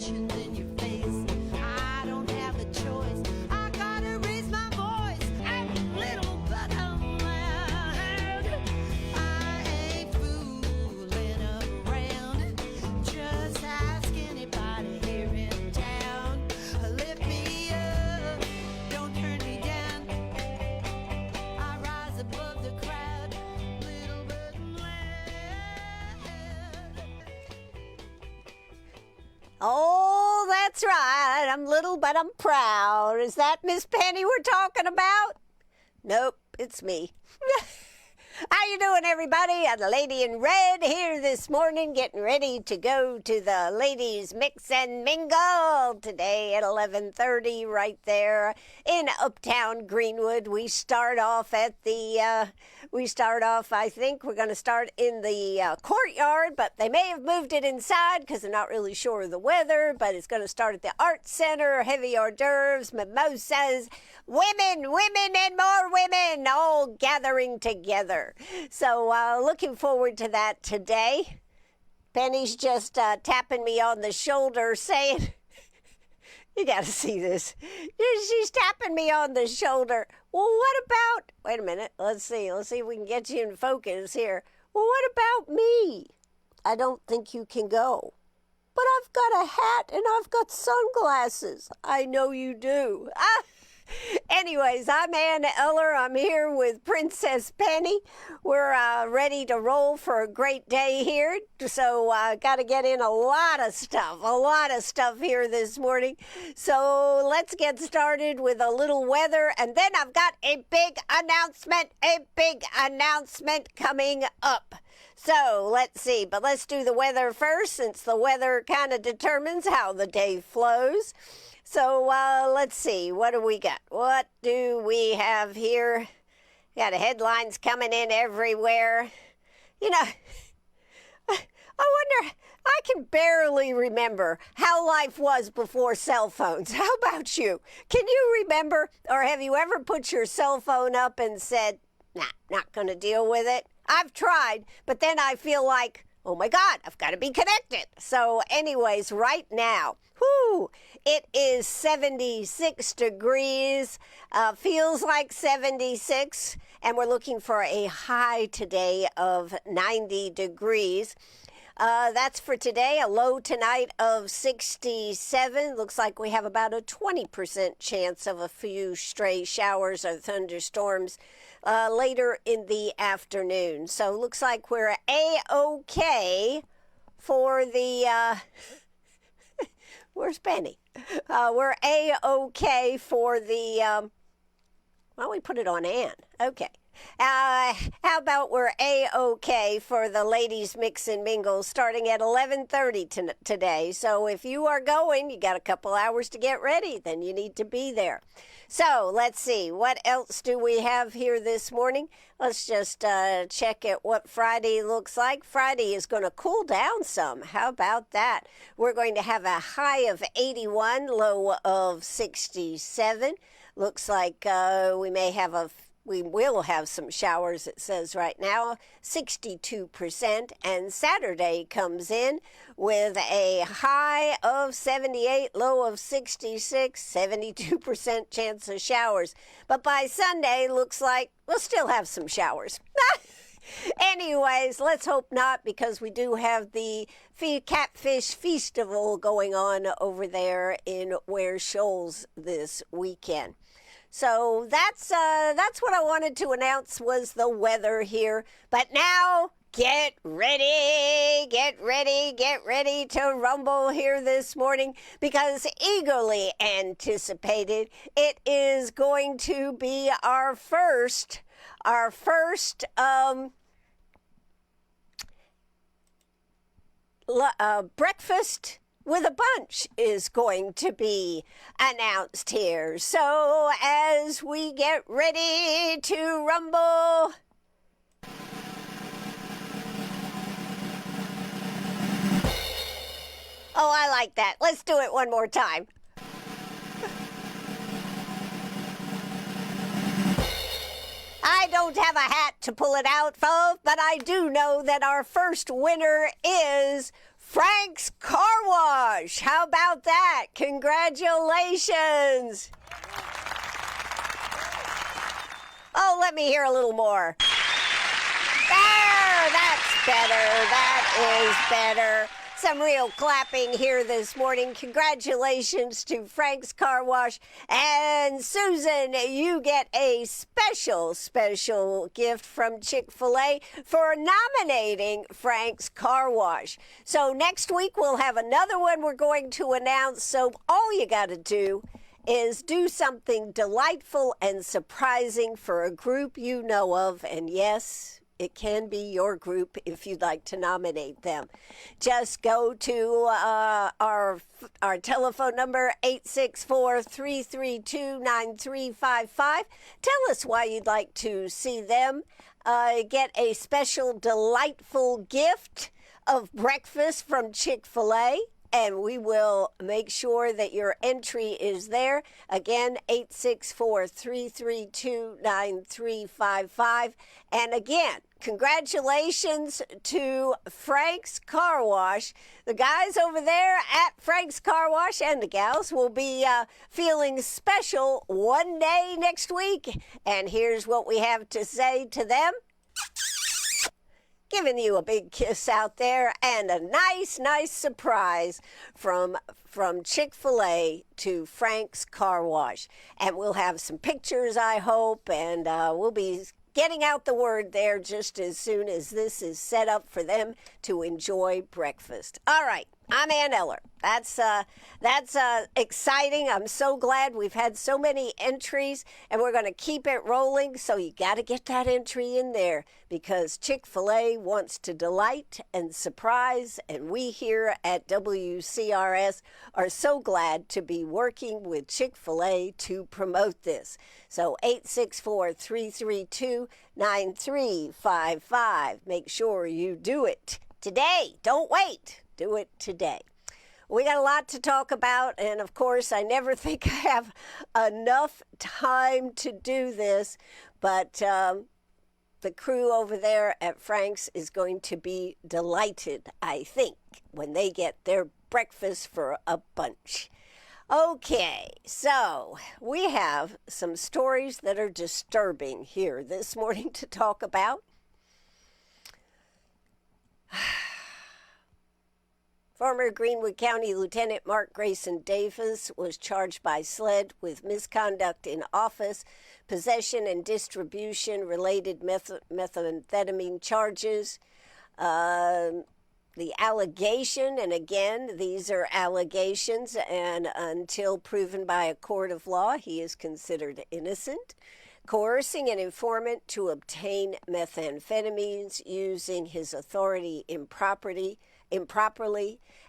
In your face, I don't have a choice. I gotta raise my voice. I'm little but I'm loud. I ain't fooling around. Just ask anybody here in town. Lift me up, don't turn me down. I rise above the crowd, little but I'm loud. Oh, that's right. I'm little, but I'm proud. Is that Miss Penny we're talking about? Nope, it's me. How you doing, everybody? I'm the lady in red here this morning, getting ready to go to the ladies' mix and mingle today at 11:30 right there in Uptown Greenwood. We start off at the, I think we're going to start in the courtyard, but they may have moved it inside because they're not really sure of the weather, but it's going to start at the Art Center, heavy hors d'oeuvres, mimosas, women, and more women all gathering together. So looking forward to that today. Penny's just tapping me on the shoulder saying, you got to see this. She's tapping me on the shoulder. Well, what about, wait a minute, let's see if we can get you in focus here. Well, what about me? I don't think you can go. But I've got a hat and I've got sunglasses. I know you do. Anyways, I'm Ann Eller. I'm here with Princess Penny. We're ready to roll for a great day here. So got to get in a lot of stuff here this morning. So let's get started with a little weather. And then I've got a big announcement coming up. So let's see, but let's do the weather first, since the weather kind of determines how the day flows. So let's see, what do we got? What do we have here? Got headlines coming in everywhere. You know, I wonder, I can barely remember how life was before cell phones. How about you? Can you remember, or have you ever put your cell phone up and said, nah, not going to deal with it? I've tried, but then I feel like, oh my God, I've got to be connected. So anyways, right now, it is 76 degrees, feels like 76, and we're looking for a high today of 90 degrees. That's for today. A low tonight of 67. Looks like we have about a 20% chance of a few stray showers or thunderstorms later in the afternoon. So looks like we're A-OK for the... Where's Penny? We're A-OK for the... why don't we put it on Ann? Okay. How about we're A-OK for the ladies mix and mingle starting at 11:30 today. So if you are going, you got a couple hours to get ready, then you need to be there. So let's see, what else do we have here this morning? Let's just check at what Friday looks like. Friday is going to cool down some. How about that? We're going to have a high of 81, low of 67. Looks like we will have some showers, it says right now, 62%. And Saturday comes in with a high of 78, low of 66, 72% chance of showers. But by Sunday, looks like we'll still have some showers. Anyways, let's hope not, because we do have the Catfish Festival going on over there in Ware Shoals this weekend. So that's what I wanted to announce, was the weather here. But now, get ready to rumble here this morning, because eagerly anticipated, it is going to be our first breakfast with a bunch is going to be announced here. So as we get ready to rumble, oh, I like that. Let's do it one more time. I don't have a hat to pull it out of, but I do know that our first winner is Frank's Car Wash. How about that? Congratulations. Oh, let me hear a little more. There, that's better. That is better. Some real clapping here this morning. Congratulations to Frank's Car Wash. And Susan, you get a special gift from Chick-fil-A for nominating Frank's Car Wash. So next week we'll have another one we're going to announce. So all you got to do is do something delightful and surprising for a group you know of. And yes, it can be your group if you'd like to nominate them. Just go to our telephone number, 864-332-9355. Tell us why you'd like to see them get a special, delightful gift of breakfast from Chick-fil-A. And we will make sure that your entry is there. Again, 864-332-9355. And again, congratulations to Frank's Car Wash. The guys over there at Frank's Car Wash and the gals will be feeling special one day next week. And here's what we have to say to them. Giving you a big kiss out there and a nice surprise from Chick-fil-A to Frank's Car Wash. And we'll have some pictures, I hope, and we'll be getting out the word there just as soon as this is set up for them to enjoy breakfast. All right, I'm Ann Eller. That's exciting. I'm so glad we've had so many entries, and we're going to keep it rolling. So you got to get that entry in there because Chick-fil-A wants to delight and surprise, and we here at WCRS are so glad to be working with Chick-fil-A to promote this. So 864-332-9355. Make sure you do it today. Don't wait. Do it today. We got a lot to talk about, and of course, I never think I have enough time to do this, but the crew over there at Frank's is going to be delighted, I think, when they get their breakfast for a bunch. Okay, so we have some stories that are disturbing here this morning to talk about. Former Greenwood County Lieutenant Mark Grayson Davis was charged by SLED with misconduct in office, possession and distribution related methamphetamine charges. The allegation, and again, these are allegations, and until proven by a court of law, he is considered innocent. Coercing an informant to obtain methamphetamines using his authority improperly,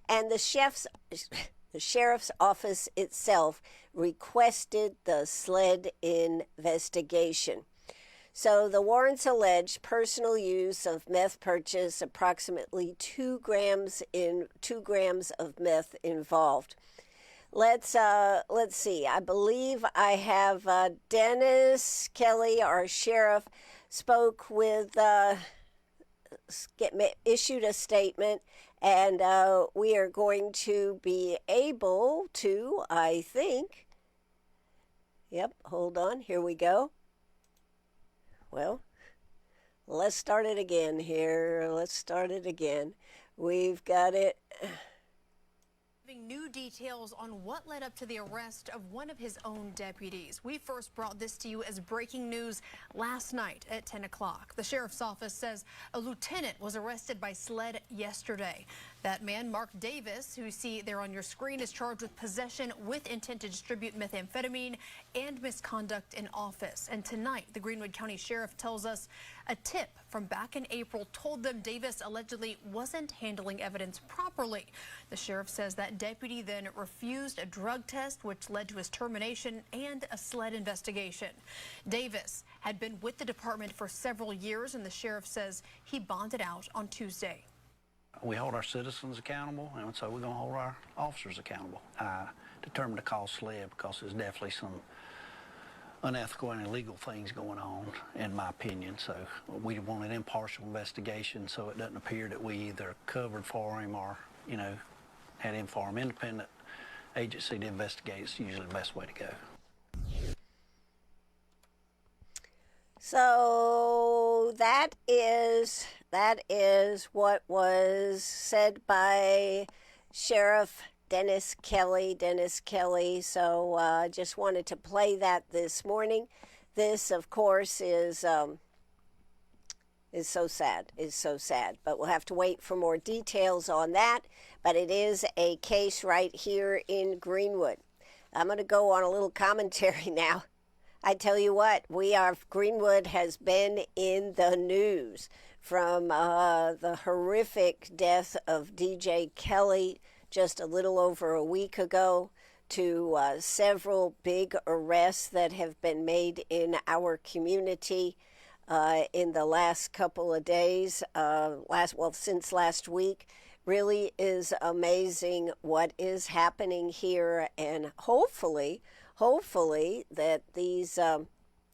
and the sheriff's office itself requested the SLED investigation. So the warrants allege personal use of meth purchase, approximately 2 grams of meth involved. Let's see. I believe I have Dennis Kelly, our sheriff, spoke with, issued a statement, and we are going to be able to, I think. Yep, hold on. Here we go. Well, let's start it again here. We've got it. New details on what led up to the arrest of one of his own deputies. We first brought this to you as breaking news last night at 10 o'clock. The sheriff's office says a lieutenant was arrested by SLED yesterday. That man, Mark Davis, who you see there on your screen, is charged with possession with intent to distribute methamphetamine and misconduct in office. And tonight, the Greenwood County Sheriff tells us a tip from back in April told them Davis allegedly wasn't handling evidence properly. The sheriff says that deputy then refused a drug test, which led to his termination and a SLED investigation. Davis had been with the department for several years, and the sheriff says he bonded out on Tuesday. We hold our citizens accountable, and so we're going to hold our officers accountable. I determined to call SLED because there's definitely some unethical and illegal things going on, in my opinion. So we want an impartial investigation so it doesn't appear that we either covered for him or had him for him. Independent agency to investigate is usually the best way to go. So that is what was said by Sheriff Dennis Kelly. So I just wanted to play that this morning. This, of course, is so sad. But we'll have to wait for more details on that. But it is a case right here in Greenwood. I'm going to go on a little commentary now. I tell you what, Greenwood has been in the news from the horrific death of DJ Kelly just a little over a week ago to several big arrests that have been made in our community in the last couple of days, since last week. Really is amazing what is happening here, and hopefully that these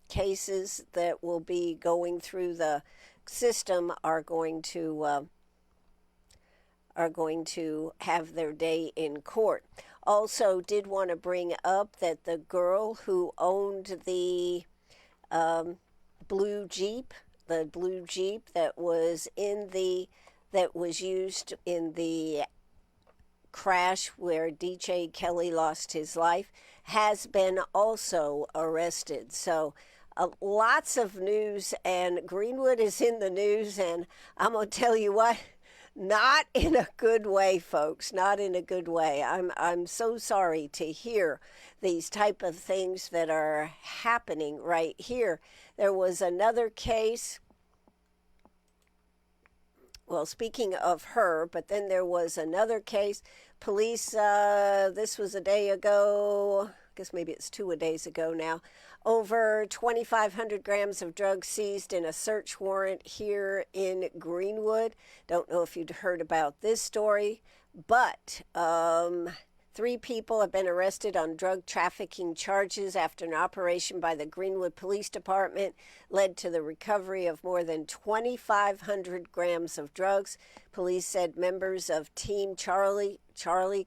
cases that will be going through the system are going to have their day in court. Also, did want to bring up that the girl who owned the blue Jeep that was used in the crash where DJ Kelly lost his life, has been also arrested. So lots of news, and Greenwood is in the news, and I'm going to tell you what, not in a good way, folks, not in a good way. I'm so sorry to hear these type of things that are happening right here. There was another case, well, speaking of her, but then there was another case. Police, this was a day ago, I guess maybe it's 2 days ago now, over 2,500 grams of drugs seized in a search warrant here in Greenwood. Don't know if you'd heard about this story, but 3 people have been arrested on drug trafficking charges after an operation by the Greenwood Police Department led to the recovery of more than 2,500 grams of drugs. Police said members of Team Charlie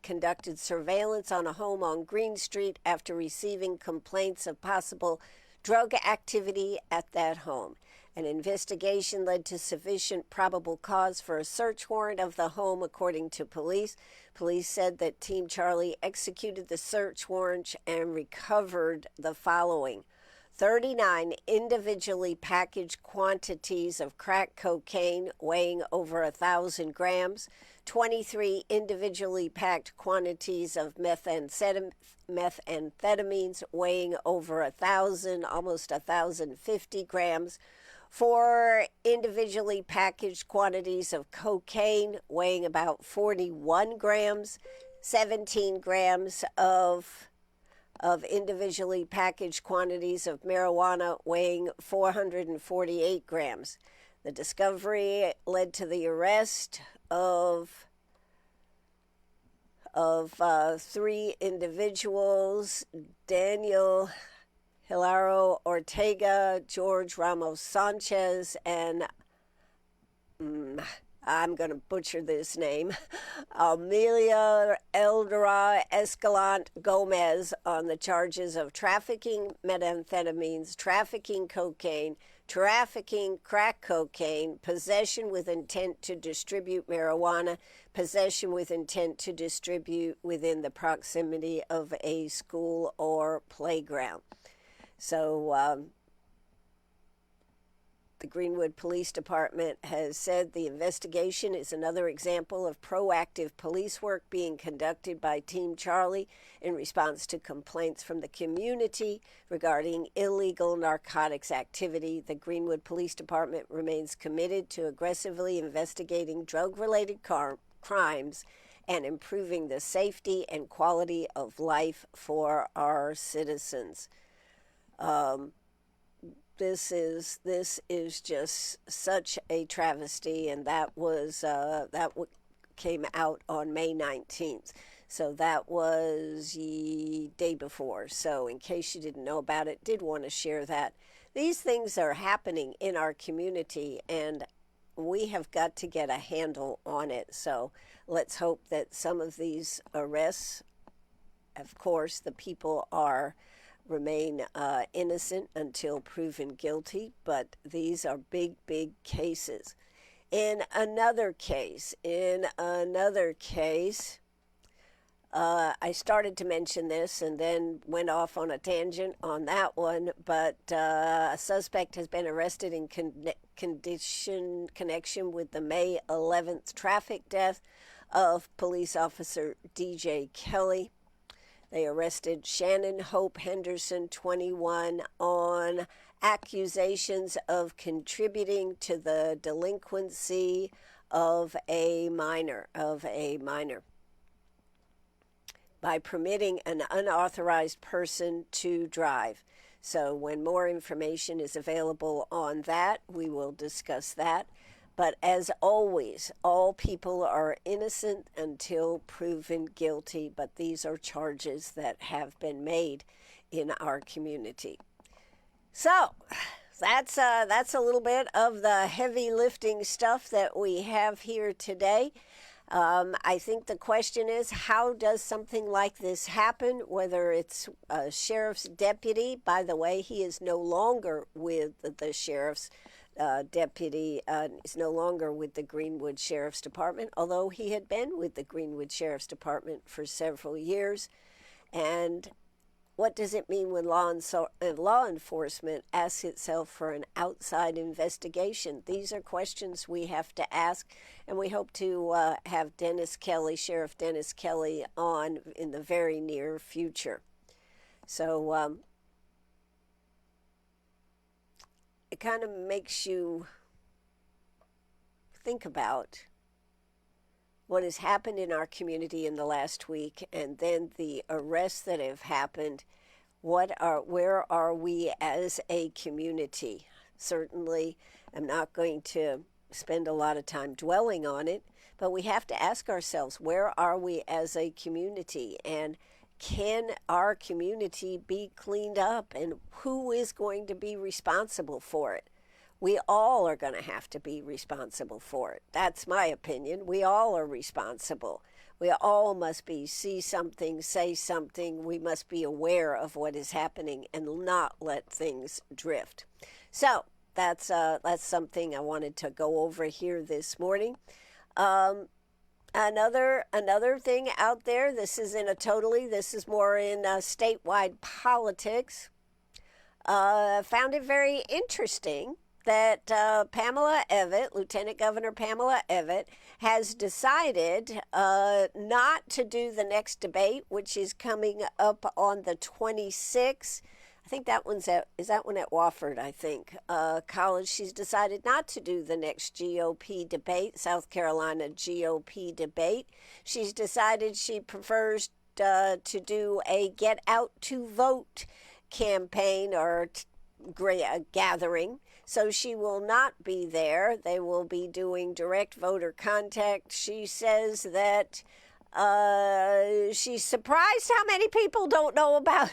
conducted surveillance on a home on Green Street after receiving complaints of possible drug activity at that home. An investigation led to sufficient probable cause for a search warrant of the home, according to police. Police said that Team Charlie executed the search warrant and recovered the following: 39 individually packaged quantities of crack cocaine weighing over 1,000 grams, 23 individually packed quantities of methamphetamines weighing over 1,000, almost 1,050 grams, 4 individually packaged quantities of cocaine weighing about 41 grams, 17 grams of individually packaged quantities of marijuana weighing 448 grams. The discovery led to the arrest of 3 individuals: Daniel Hilaro Ortega, George Ramos Sanchez, and I'm going to butcher this name, Amelia Eldora Escalante Gomez, on the charges of trafficking methamphetamines, trafficking cocaine, trafficking crack cocaine, possession with intent to distribute marijuana, possession with intent to distribute within the proximity of a school or playground. So the Greenwood Police Department has said the investigation is another example of proactive police work being conducted by Team Charlie in response to complaints from the community regarding illegal narcotics activity. The Greenwood Police Department remains committed to aggressively investigating drug-related crimes and improving the safety and quality of life for our citizens. This is just such a travesty, and that came out on May 19th. So that was the day before. So in case you didn't know about it, did want to share that. These things are happening in our community, and we have got to get a handle on it. So let's hope that some of these arrests, of course, the people remain innocent until proven guilty, but these are big, big cases. In another case, I started to mention this and then went off on a tangent on that one, but a suspect has been arrested in connection with the May 11th traffic death of police officer DJ Kelly. They arrested Shannon Hope Henderson, 21, on accusations of contributing to the delinquency of a minor, by permitting an unauthorized person to drive. So when more information is available on that, we will discuss that. But as always, all people are innocent until proven guilty, but these are charges that have been made in our community. So that's a little bit of the heavy lifting stuff that we have here today. I think the question is, how does something like this happen, whether it's a sheriff's deputy? By the way, he is no longer with the sheriff's deputy, is no longer with the Greenwood Sheriff's Department, although he had been with the Greenwood Sheriff's Department for several years. And what does it mean when law enforcement asks itself for an outside investigation? These are questions we have to ask, and we hope to have Sheriff Dennis Kelly, on in the very near future. So it kind of makes you think about what has happened in our community in the last week, and then the arrests that have happened. Where are we as a community? Certainly, I'm not going to spend a lot of time dwelling on it, but we have to ask ourselves, where are we as a community, and can our community be cleaned up, and who is going to be responsible for it? We all are going to have to be responsible for it. That's my opinion. We all are responsible. We all must see something, say something. We must be aware of what is happening and not let things drift. So that's something I wanted to go over here this morning. Another thing out there, this is more in statewide politics. Found it very interesting that Lieutenant Governor Pamela Evett, has decided not to do the next debate, which is coming up on the 26th. I think is that one at Wofford, I think, college. She's decided not to do the next GOP debate, South Carolina GOP debate. She's decided she prefers to do a get out to vote campaign or gathering. So she will not be there. They will be doing direct voter contact. She says that she's surprised how many people don't know about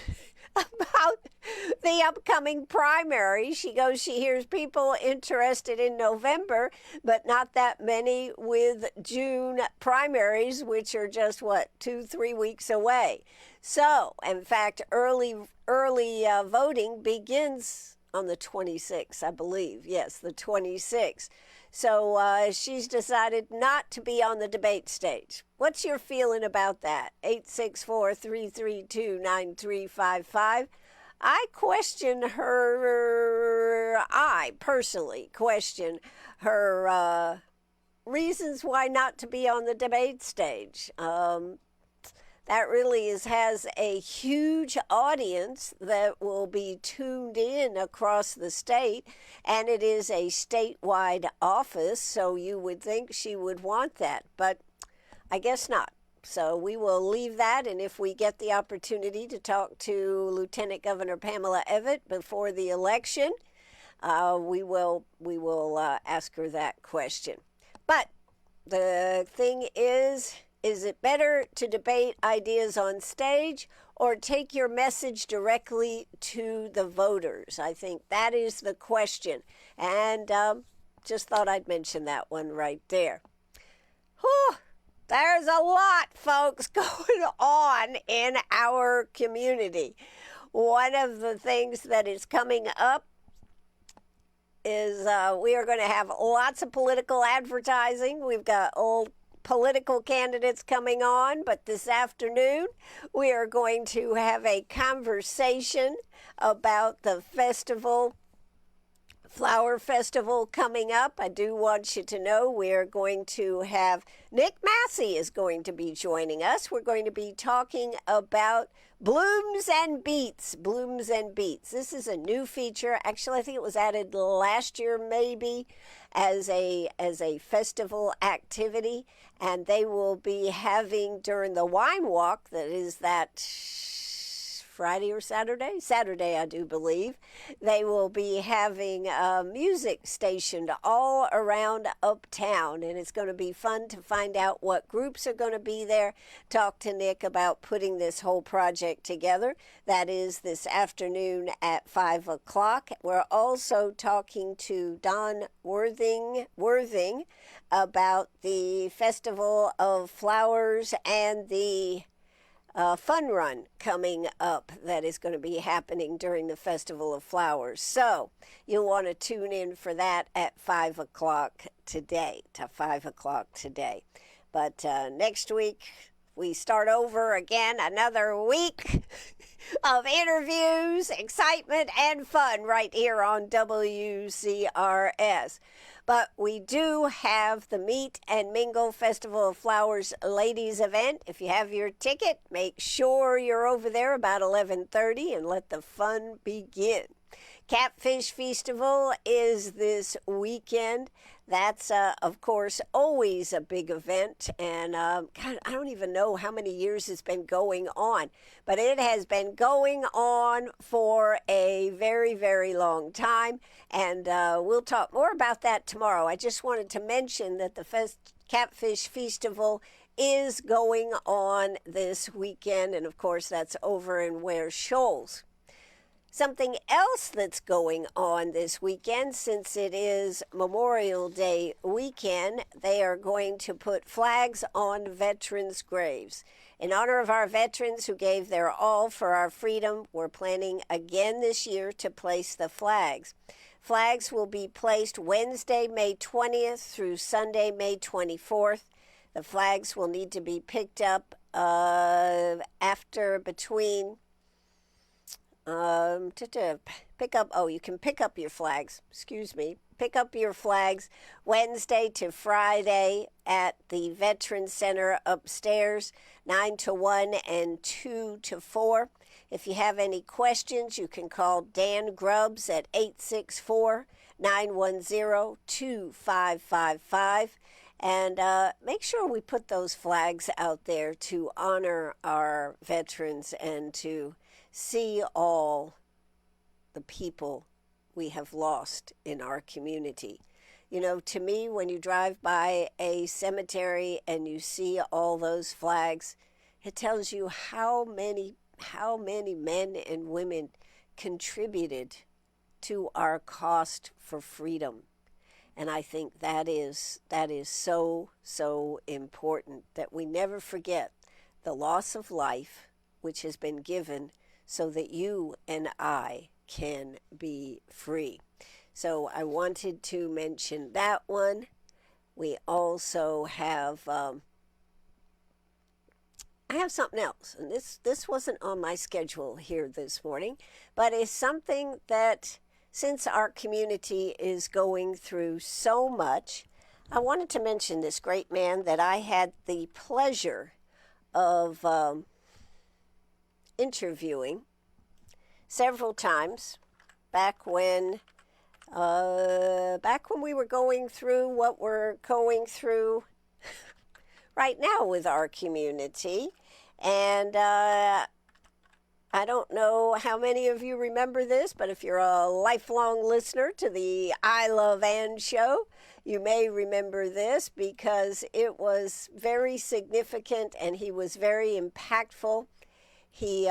the upcoming primary. She hears people interested in November, but not that many with June primaries, which are just 2-3 weeks away. So, in fact, early voting begins on the 26th, I believe. Yes, the 26th. So she's decided not to be on the debate stage. What's your feeling about that? 864-332-9355. I personally question her reasons why not to be on the debate stage. That really has a huge audience that will be tuned in across the state, and it is a statewide office, so you would think she would want that, but I guess not. So we will leave that, and if we get the opportunity to talk to Lieutenant Governor Pamela Evett before the election, we will ask her that question. But the thing is it better to debate ideas on stage or take your message directly to the voters? I think that is the question. And just thought I'd mention that one right there. Whew, There's a lot, folks, going on in our community. One of the things that is coming up is we are going to have lots of political advertising. We've got old political candidates coming on, but this afternoon we are going to have a conversation about the festival, Flower Festival coming up. I do want you to know we are going to have Nick Massey is going to be joining us. We're going to be talking about Blooms and Beats. Blooms and Beats. This is a new feature. Actually, I think it was added last year maybe as a festival activity, and they will be having during the wine walk, that is that Friday or Saturday? Saturday, I do believe. They will be having music stationed all around uptown, and it's going to be fun to find out what groups are going to be there. Talk to Nick about putting this whole project together. That is this afternoon at 5 o'clock. We're also talking to Don Worthing about the Festival of Flowers and the fun run coming up that is going to be happening during the Festival of Flowers. So you'll want to tune in for that at 5 o'clock today, But next week, we start over again, another week of interviews, excitement, and fun right here on WCRS. But we do have the Meet and Mingle Festival of Flowers ladies event. If you have your ticket, make sure you're over there about 11:30 and let the fun begin. Catfish Festival is this weekend. That's, of course, always a big event. And God, I don't even know how many years it's been going on. But it has been going on for a very, very long time. And we'll talk more about that tomorrow. I just wanted to mention that the Catfish Festival is going on this weekend. And, of course, that's over in Ware Shoals. Something else that's going on this weekend, since it is Memorial Day weekend, they are going to put flags on veterans' graves. In honor of our veterans who gave their all for our freedom, we're planning again this year to place the flags. Flags will be placed Wednesday, May 20th through Sunday, May 24th. The flags will need to be picked up between you can pick up your flags, pick up your flags Wednesday to Friday at the Veteran Center upstairs, 9 to 1 and 2 to 4. If you have any questions, you can call Dan Grubbs at 864-910-2555. And make sure we put those flags out there to honor our veterans and to see all the people we have lost in our community. You know, to me, when you drive by a cemetery and you see all those flags, it tells you how many men and women contributed to our cost for freedom. And I think that is so, so important that we never forget the loss of life, which has been given so that you and I can be free. So I wanted to mention that one. We also have, I have something else, and this wasn't on my schedule here this morning, but it's something that, since our community is going through so much, I wanted to mention this great man that I had the pleasure of interviewing several times back when we were going through what we're going through right now with our community. And I don't know how many of you remember this, but if you're a lifelong listener to the I Love Ann show, you may remember this because it was very significant and he was very impactful. His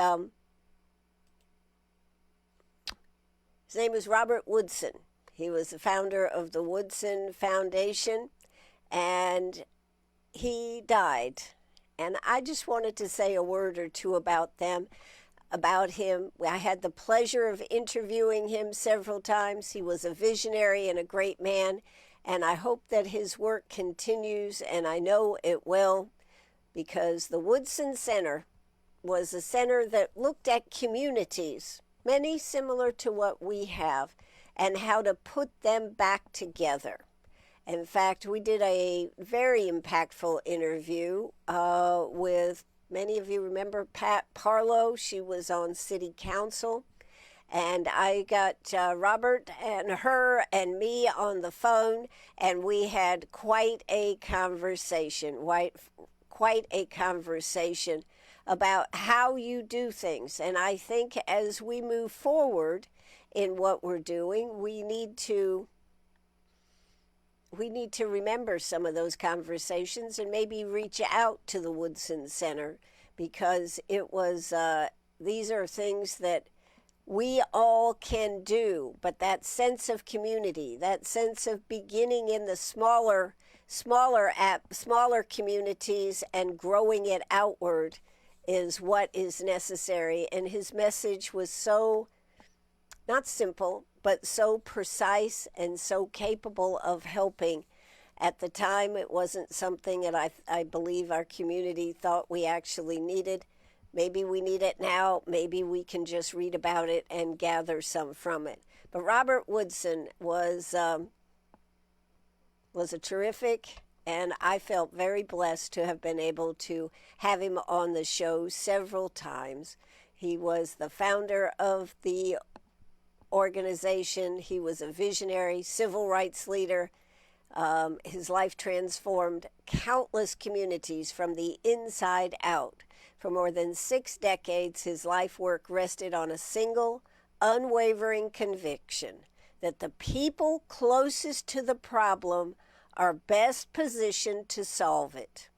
name was Robert Woodson. He was the founder of the Woodson Foundation, and he died. And I just wanted to say a word or two about them, about him. I had the pleasure of interviewing him several times. He was a visionary and a great man, and I hope that his work continues, and I know it will, because the Woodson Center was a center that looked at communities, many similar to what we have, and how to put them back together. In fact, we did a very impactful interview with, many of you remember Pat Parlow. She was on City Council. And I got Robert and her and me on the phone, and we had quite a conversation, quite a conversation about how you do things. And I think as we move forward in what we're doing, we need to remember some of those conversations and maybe reach out to the Woodson Center, because it was these are things that we all can do. But that sense of community, that sense of beginning in the smaller communities and growing it outward is what is necessary. And his message was so, not simple, but so precise and so capable of helping. At the time, it wasn't something that I believe our community thought we actually needed. Maybe we need it now. Maybe we can just read about it and gather some from it. But Robert Woodson was a terrific, and I felt very blessed to have been able to have him on the show several times. He was the founder of the organization. He was a visionary civil rights leader. His life transformed countless communities from the inside out. For more than 6 decades, his life work rested on a single, unwavering conviction that the people closest to the problem are best positioned to solve it.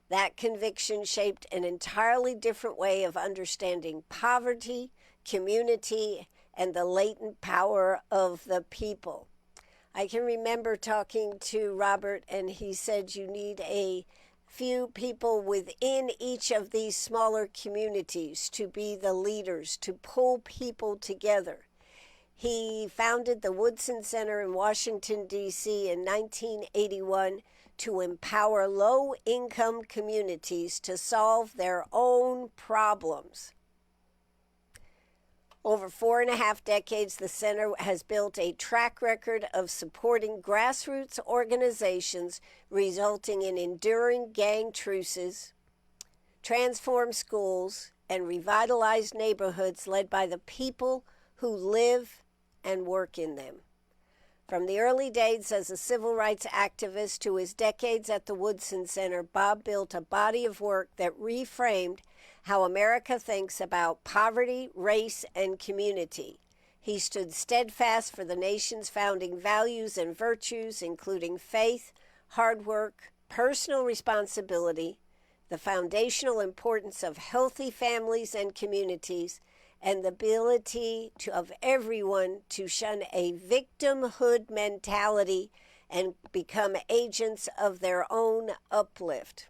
That conviction shaped an entirely different way of understanding poverty, community, and the latent power of the people. I can remember talking to Robert, and he said you need a few people within each of these smaller communities to be the leaders, to pull people together. He founded the Woodson Center in Washington, D.C. in 1981 to empower low-income communities to solve their own problems. Over 4.5 decades, the center has built a track record of supporting grassroots organizations, resulting in enduring gang truces, transformed schools, and revitalized neighborhoods led by the people who live and work in them. From the early days as a civil rights activist to his decades at the Woodson Center, Bob built a body of work that reframed how America thinks about poverty, race, and community. He stood steadfast for the nation's founding values and virtues, including faith, hard work, personal responsibility, the foundational importance of healthy families and communities, and the ability of everyone to shun a victimhood mentality and become agents of their own uplift.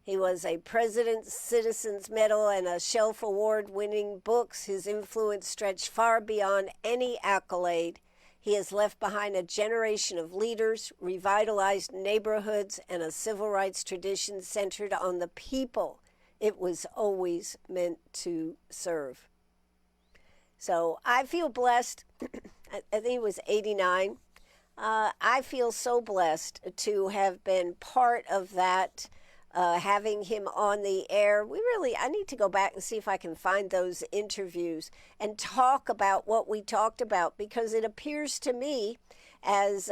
He was a President's Citizens Medal and a Shelf Award-winning books. His influence stretched far beyond any accolade. He has left behind a generation of leaders, revitalized neighborhoods, and a civil rights tradition centered on the people it was always meant to serve. So I feel blessed. I think he was 89. I feel so blessed to have been part of that. Having him on the air. I need to go back and see if I can find those interviews and talk about what we talked about, because it appears to me, as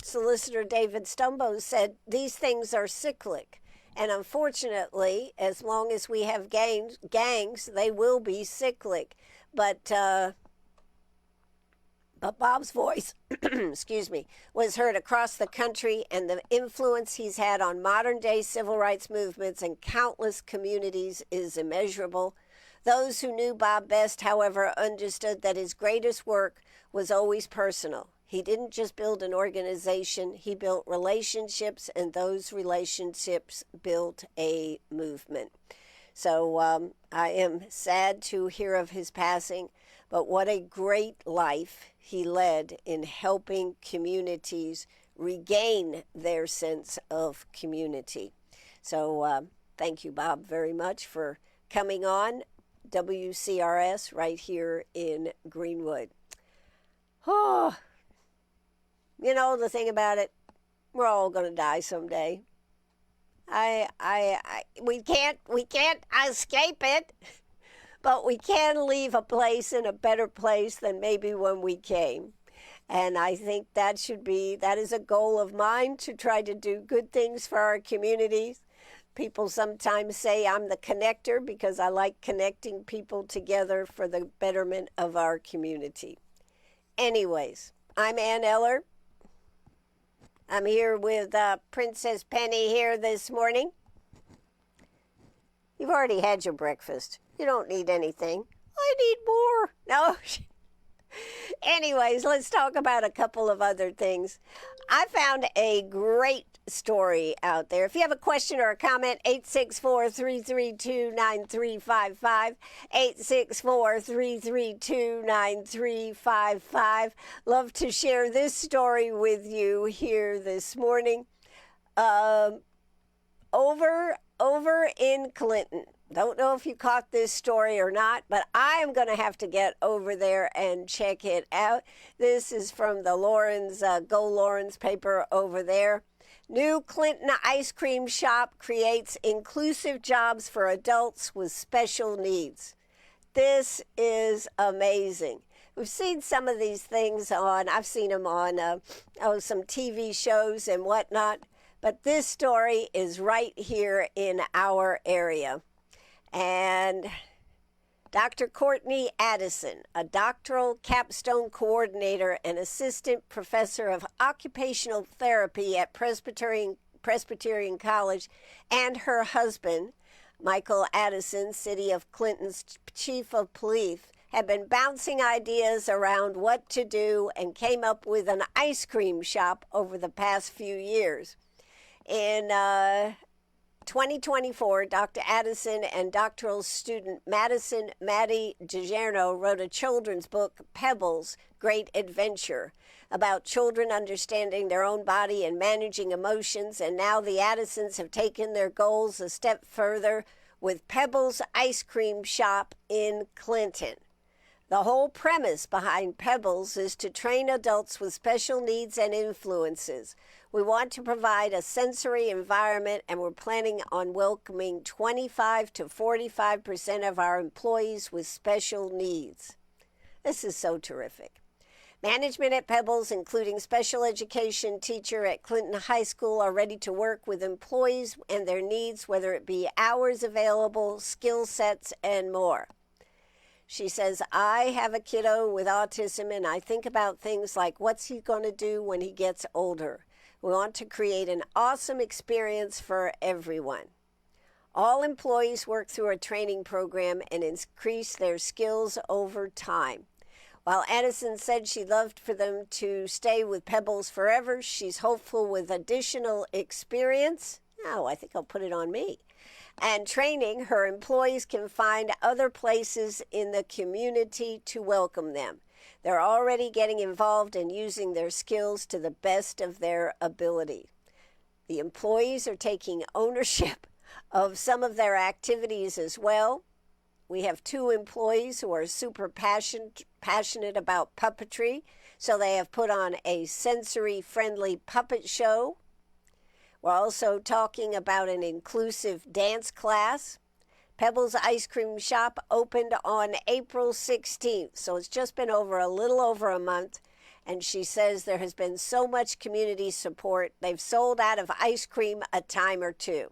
Solicitor David Stumbo said, these things are cyclic. And unfortunately, as long as we have gangs, they will be cyclic. But Bob's voice, excuse me, was heard across the country, and the influence he's had on modern-day civil rights movements and countless communities is immeasurable. Those who knew Bob best, however, understood that his greatest work was always personal. He didn't just build an organization, he built relationships, and those relationships built a movement. So I am sad to hear of his passing, but what a great life he led in helping communities regain their sense of community. So thank you, Bob, very much for coming on WCRS right here in Greenwood. Oh, you know, the thing about it, we're all going to die someday. We can't escape it, but we can leave a place in a better place than maybe when we came. And I think that is a goal of mine, to try to do good things for our communities. People sometimes say I'm the connector because I like connecting people together for the betterment of our community. Anyways, I'm Ann Eller. I'm here with Princess Penny here this morning. You've already had your breakfast. You don't need anything. I need more. No. Anyways, let's talk about a couple of other things. I found a great story out there. If you have a question or a comment, 864-332-9355, 864-332-9355. Love to share this story with you here this morning. Over in Clinton. Don't know if you caught this story or not, but I am going to have to get over there and check it out. This is from the Lawrence, Go Lawrence paper over there. New Clinton ice cream shop creates inclusive jobs for adults with special needs. This is amazing. We've seen some of these things I've seen them on some TV shows and whatnot, but this story is right here in our area. And Dr. Courtney Addison, a doctoral capstone coordinator and assistant professor of occupational therapy at Presbyterian College, and her husband, Michael Addison, City of Clinton's chief of police, have been bouncing ideas around what to do and came up with an ice cream shop over the past few years. In 2024, Dr. Addison and doctoral student Maddie DiGerno wrote a children's book, Pebbles, Great Adventure, about children understanding their own body and managing emotions, and now the Addisons have taken their goals a step further with Pebbles Ice Cream Shop in Clinton. The whole premise behind Pebbles is to train adults with special needs and influences. We want to provide a sensory environment, and we're planning on welcoming 25 to 45% of our employees with special needs. This is so terrific. Management at Pebbles, including special education teacher at Clinton High School, are ready to work with employees and their needs, whether it be hours available, skill sets, and more. She says, I have a kiddo with autism, and I think about things like what's he going to do when he gets older. We want to create an awesome experience for everyone. All employees work through a training program and increase their skills over time. While Addison said she'd love for them to stay with Pebbles forever, she's hopeful with additional experience. Oh, I think I'll put it on me. And training, her employees can find other places in the community to welcome them. They're already getting involved and using their skills to the best of their ability. The employees are taking ownership of some of their activities as well. We have 2 employees who are super passionate about puppetry, so they have put on a sensory-friendly puppet show. We're also talking about an inclusive dance class. Pebbles Ice Cream Shop opened on April 16th, so it's just been a little over a month, and she says there has been so much community support. They've sold out of ice cream a time or two.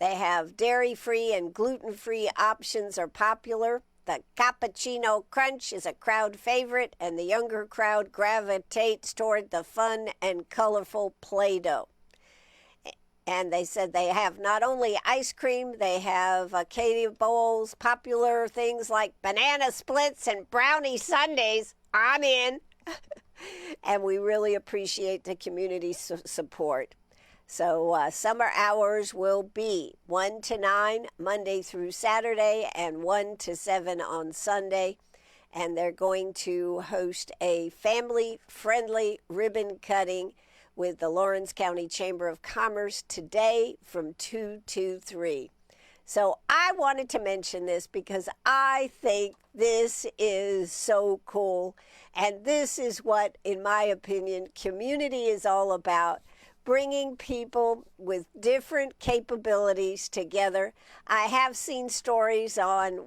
They have dairy-free and gluten-free options are popular. The Cappuccino Crunch is a crowd favorite, and the younger crowd gravitates toward the fun and colorful Play-Doh. And they said they have not only ice cream, they have candy bowls, popular things like banana splits and brownie sundaes. I'm in. And we really appreciate the community support. So summer hours will be 1 to 9 Monday through Saturday and 1 to 7 on Sunday. And they're going to host a family-friendly ribbon cutting with the Lawrence County Chamber of Commerce today from 2 to 3. So I wanted to mention this because I think this is so cool. And this is what, in my opinion, community is all about. Bringing people with different capabilities together. I have seen stories on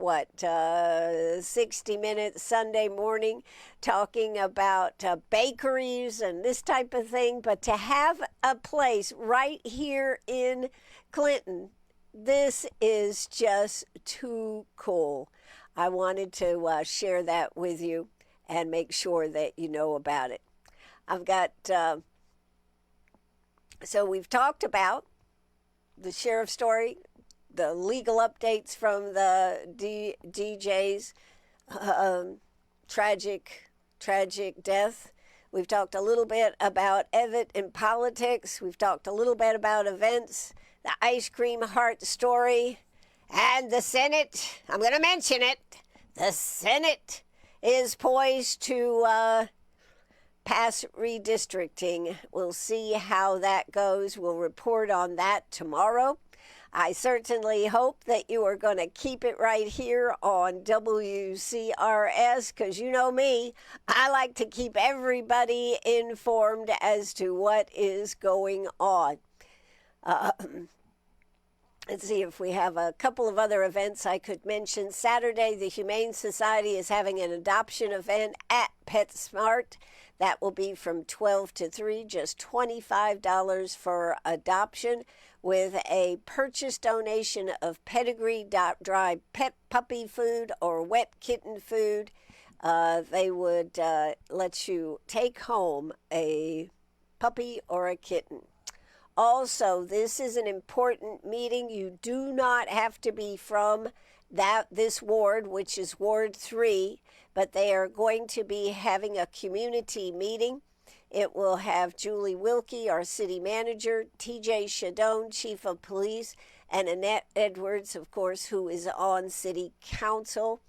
60 Minutes Sunday morning talking about bakeries and this type of thing. But to have a place right here in Clinton, this is just too cool. I wanted to share that with you and make sure that you know about it. I've got, so we've talked about the sheriff's story, the legal updates from the DJ's tragic death. We've talked a little bit about Evitt and politics. We've talked a little bit about events, the ice cream heart story, and the Senate. I'm going to mention it. The Senate is poised to pass redistricting. We'll see how that goes. We'll report on that tomorrow. I certainly hope that you are going to keep it right here on WCRS because you know me, I like to keep everybody informed as to what is going on. Let's see if we have a couple of other events I could mention. Saturday, the Humane Society is having an adoption event at PetSmart. That will be from 12 to 3, just $25 for adoption with a purchase donation of pedigree dry pet puppy food or wet kitten food. They would let you take home a puppy or a kitten. Also, this is an important meeting. You do not have to be from this ward, which is Ward 3, but they are going to be having a community meeting. It will have Julie Wilkie, our city manager, TJ Shadone, chief of police, and Annette Edwards, of course, who is on city council.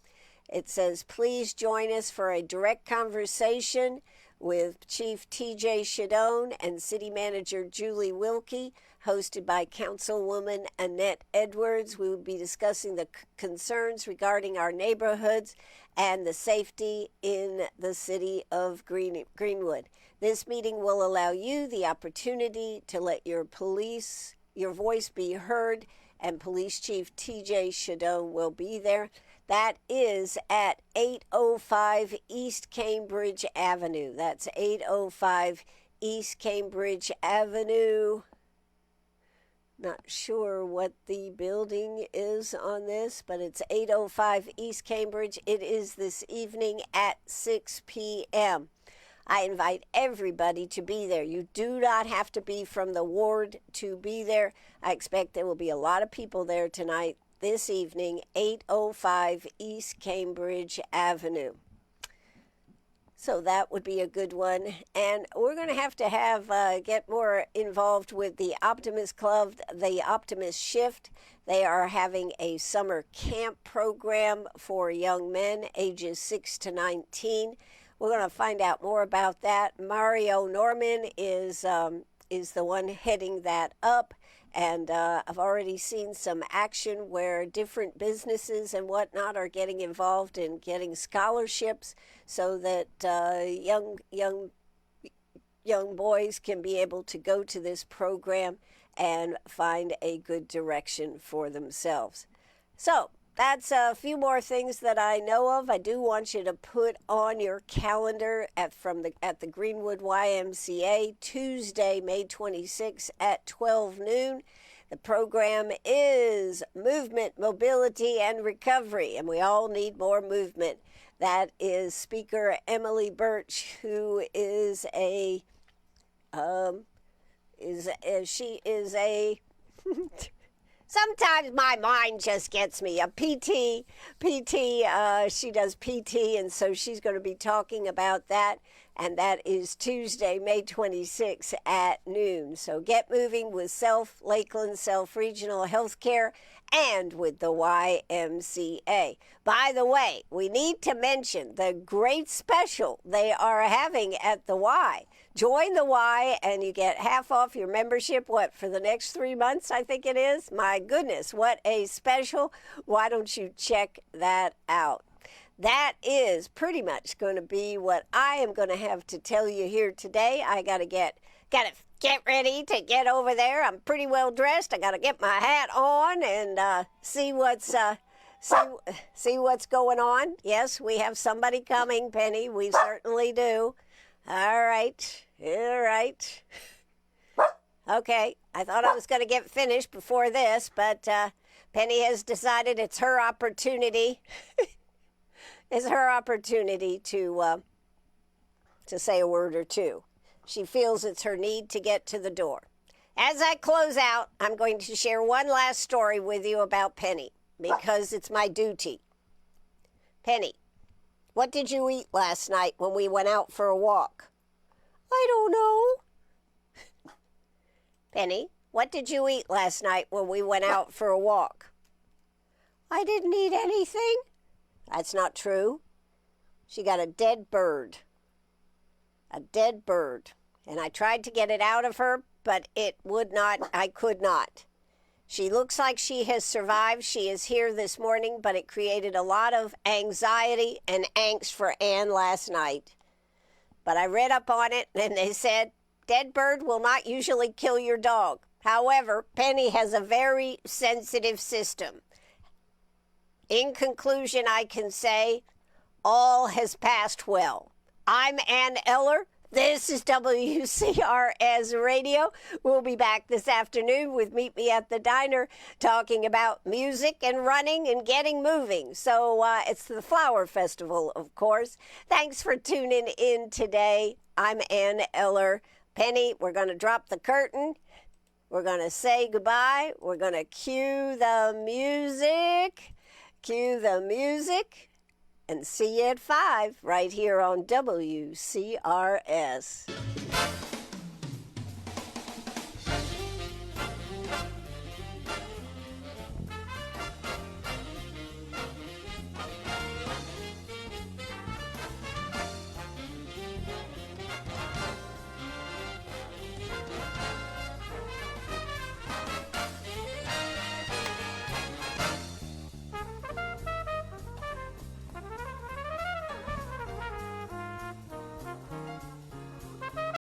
It says, please join us for a direct conversation with Chief TJ Shadone and City Manager Julie Wilkie, hosted by Councilwoman Annette Edwards. We will be discussing the concerns regarding our neighborhoods and the safety in the city of Greenwood. This meeting will allow you the opportunity to let your voice be heard, and Police Chief TJ Shadone will be there. That is at 805 East Cambridge Avenue. That's 805 East Cambridge Avenue. Not sure what the building is on this, but it's 805 East Cambridge. It is this evening at 6 p.m. I invite everybody to be there. You do not have to be from the ward to be there. I expect there will be a lot of people there tonight. This evening, 805 East Cambridge Avenue. So that would be a good one. And we're going to have get more involved with the Optimist Club, the Optimist Shift. They are having a summer camp program for young men ages 6 to 19. We're going to find out more about that. Mario Norman is the one heading that up. And I've already seen some action where different businesses and whatnot are getting involved in getting scholarships so that young boys can be able to go to this program and find a good direction for themselves. So that's a few more things that I know of. I do want you to put on your calendar at the Greenwood YMCA Tuesday, May 26th at 12 noon. The program is Movement, Mobility, and Recovery, and we all need more movement. That is Speaker Emily Birch, who is a sometimes my mind just gets me. A PT, she does PT, and so she's going to be talking about that. and that is Tuesday, May 26 at noon. So get moving with Lakeland Self Regional Healthcare and with the YMCA. By the way, we need to mention the great special they are having at the Y. Join the Y and you get half off your membership, for the next 3 months, I think it is? My goodness, what a special. Why don't you check that out? That is pretty much going to be what I am going to have to tell you here today. I got to get ready to get over there. I'm pretty well dressed. I got to get my hat on and see what's going on. Yes, we have somebody coming, Penny. We certainly do. All right. Okay, I thought I was going to get finished before this, but Penny has decided it's her opportunity. It's her opportunity to say a word or two. She feels it's her need to get to the door. As I close out, I'm going to share one last story with you about Penny, because it's my duty. Penny, what did you eat last night when we went out for a walk? I don't know. Penny, what did you eat last night when we went out for a walk? I didn't eat anything. That's not true. She got a dead bird. A dead bird. And I tried to get it out of her, but I could not. She looks like she has survived. She is here this morning, but it created a lot of anxiety and angst for Anne last night. But I read up on it, and they said, dead bird will not usually kill your dog. However, Penny has a very sensitive system. In conclusion, I can say all has passed well. I'm Ann Eller. This is WCRS Radio. We'll be back this afternoon with Meet Me at the Diner, talking about music and running and getting moving. So it's the Flower Festival, of course. Thanks for tuning in today. I'm Ann Eller. Penny, we're going to drop the curtain. We're going to say goodbye. We're going to cue the music. And see you at 5 right here on WCRS.